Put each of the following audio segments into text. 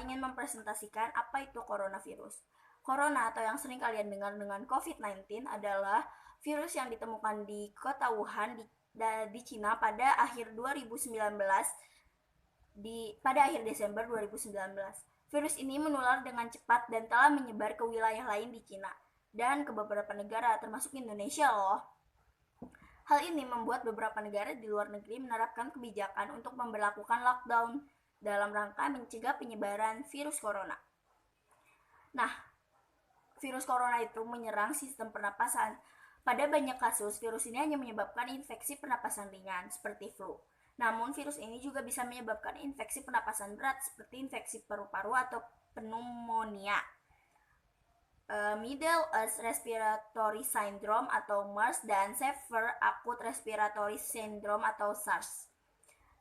ingin mempresentasikan apa itu coronavirus. Corona atau yang sering kalian dengar dengan COVID-19 adalah virus yang ditemukan di kota Wuhan di Cina pada akhir 2019 pada akhir Desember 2019. Virus ini menular dengan cepat dan telah menyebar ke wilayah lain di Cina dan ke beberapa negara termasuk Indonesia loh. Hal ini membuat beberapa negara di luar negeri menerapkan kebijakan untuk memberlakukan lockdown dalam rangka mencegah penyebaran virus corona. Nah, virus corona itu menyerang sistem pernapasan. Pada banyak kasus, virus ini hanya menyebabkan infeksi pernapasan ringan seperti flu. Namun, virus ini juga bisa menyebabkan infeksi pernapasan berat seperti infeksi paru-paru atau pneumonia. Middle East Respiratory Syndrome atau MERS dan Severe Acute Respiratory Syndrome atau SARS.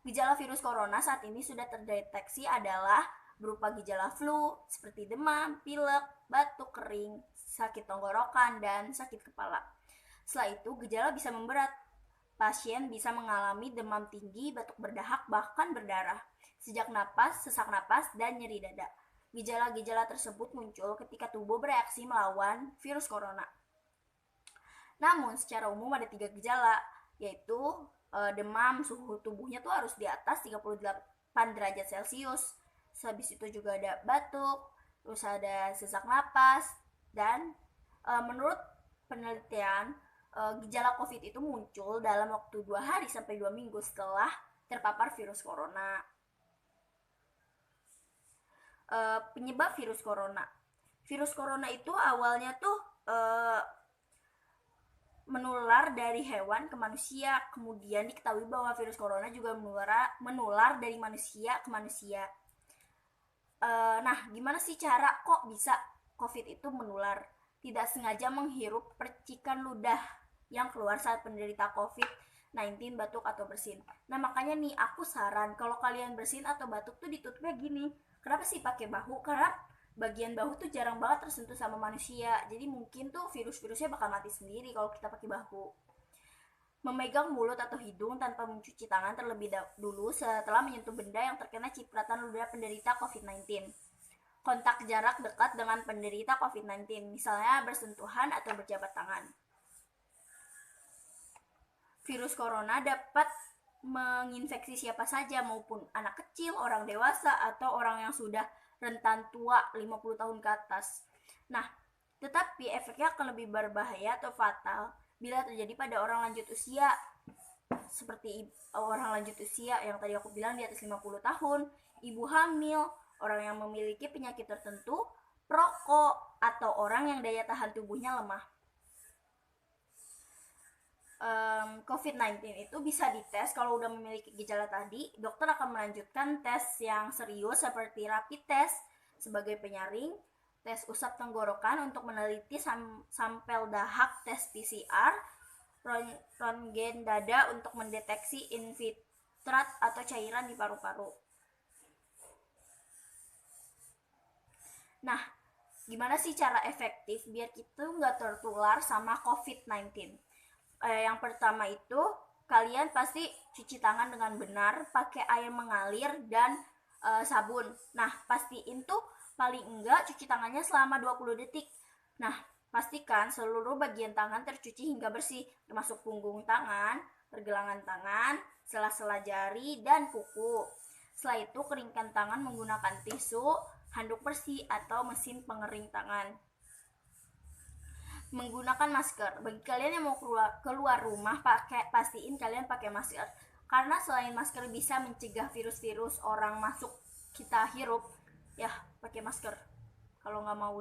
Gejala virus corona saat ini sudah terdeteksi adalah berupa gejala flu seperti demam, pilek, batuk kering, sakit tenggorokan, dan sakit kepala. Setelah itu, gejala bisa memberat. Pasien bisa mengalami demam tinggi, batuk berdahak, bahkan berdarah, sesak napas, dan nyeri dada. Gejala-gejala tersebut muncul ketika tubuh bereaksi melawan virus corona. Namun, secara umum ada 3 gejala, yaitu demam, suhu tubuhnya tuh harus di atas 38 derajat Celcius. Habis itu juga ada batuk, terus ada sesak napas, dan menurut penelitian, gejala COVID itu muncul dalam waktu 2 hari sampai 2 minggu setelah terpapar virus corona. Penyebab virus corona. Virus corona itu awalnya tuh menular dari hewan ke manusia. Kemudian diketahui bahwa virus corona juga menular dari manusia ke manusia. Nah, gimana sih cara kok bisa COVID itu menular? Tidak sengaja menghirup percikan ludah yang keluar saat penderita COVID-19 batuk atau bersin. Nah, makanya nih aku saran kalau kalian bersin atau batuk tuh ditutupnya gini. Kenapa sih pakai bahu? Karena bagian bahu tuh jarang banget tersentuh sama manusia. Jadi mungkin tuh virus-virusnya bakal mati sendiri kalau kita pakai bahu. Memegang mulut atau hidung tanpa mencuci tangan terlebih dulu setelah menyentuh benda yang terkena cipratan ludah penderita COVID-19. Kontak jarak dekat dengan penderita COVID-19, misalnya bersentuhan atau berjabat tangan. Virus corona dapat menginfeksi siapa saja maupun anak kecil, orang dewasa, atau orang yang sudah rentan tua 50 tahun ke atas. Nah, tetapi efeknya akan lebih berbahaya atau fatal bila terjadi pada orang lanjut usia, seperti orang lanjut usia yang tadi aku bilang di atas 50 tahun, ibu hamil, orang yang memiliki penyakit tertentu, perokok, atau orang yang daya tahan tubuhnya lemah. COVID-19 itu bisa dites. Kalau udah memiliki gejala tadi, dokter akan melanjutkan tes yang serius seperti rapid test sebagai penyaring, tes usap tenggorokan untuk meneliti sampel dahak, tes PCR, röntgen dada untuk mendeteksi infiltrat atau cairan di paru-paru. Nah, gimana sih cara efektif biar kita nggak tertular sama COVID-19? Yang pertama itu kalian pasti cuci tangan dengan benar, pakai air mengalir dan sabun. Nah, pastiin tuh paling enggak cuci tangannya selama 20 detik. Nah, pastikan seluruh bagian tangan tercuci hingga bersih, termasuk punggung tangan, pergelangan tangan, sela-sela jari, dan kuku. Setelah itu keringkan tangan menggunakan tisu, handuk bersih, atau mesin pengering tangan. Menggunakan masker. Bagi kalian yang mau keluar rumah, pastiin kalian pakai masker. Karena selain masker bisa mencegah virus-virus orang masuk kita hirup, ya pakai masker. Kalau nggak mau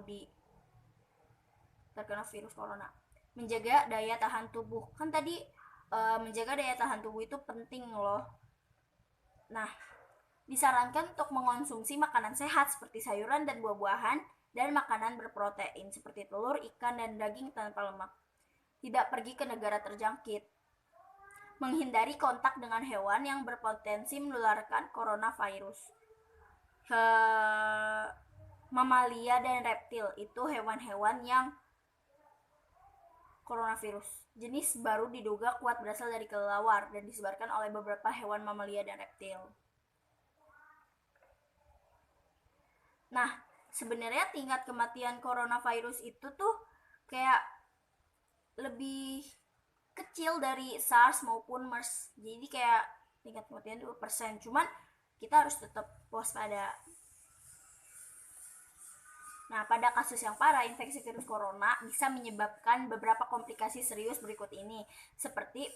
terkena virus corona. Menjaga daya tahan tubuh. Kan tadi menjaga daya tahan tubuh itu penting loh. Nah, disarankan untuk mengonsumsi makanan sehat seperti sayuran dan buah-buahan, dan makanan berprotein seperti telur, ikan, dan daging tanpa lemak. Tidak pergi ke negara terjangkit. Menghindari kontak dengan hewan yang berpotensi menularkan coronavirus. Mamalia dan reptil itu hewan-hewan yang coronavirus. Jenis baru diduga kuat berasal dari kelelawar dan disebarkan oleh beberapa hewan mamalia dan reptil. Nah, sebenarnya tingkat kematian coronavirus itu tuh kayak lebih kecil dari SARS maupun MERS. Jadi kayak tingkat kematian 2%. Cuman kita harus tetap waspada. Nah, pada kasus yang parah, infeksi virus corona bisa menyebabkan beberapa komplikasi serius berikut ini, seperti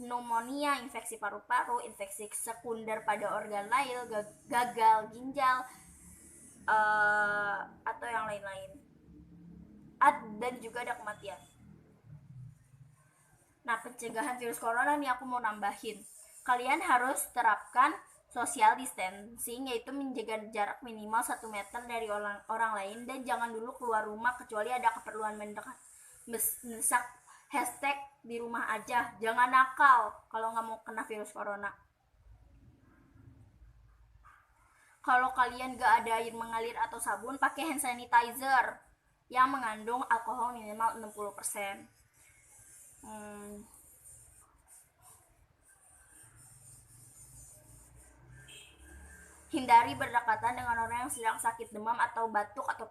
pneumonia, infeksi paru-paru, infeksi sekunder pada organ lain, gagal ginjal, atau yang lain-lain. Dan juga ada kematian. Nah, pencegahan virus corona nih aku mau nambahin. Kalian harus terapkan social distancing, yaitu menjaga jarak minimal 1 meter dari orang lain, dan jangan dulu keluar rumah kecuali ada keperluan mendesak. Hashtag di rumah aja, jangan nakal kalau nggak mau kena virus corona. Kalau kalian gak ada air mengalir atau sabun, pakai hand sanitizer yang mengandung alkohol minimal 60%. Hindari berdekatan dengan orang yang sedang sakit demam atau batuk atau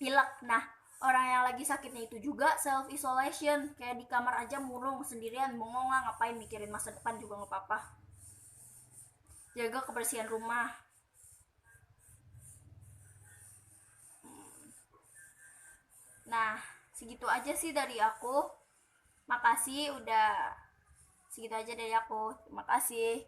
pilek. Nah, orang yang lagi sakitnya itu juga self isolation, kayak di kamar aja murung sendirian, bengong lah, ngapain mikirin masa depan juga nggak apa-apa. Jaga kebersihan rumah. Nah, segitu aja sih dari aku. Makasih udah segitu aja dari aku. Terima kasih.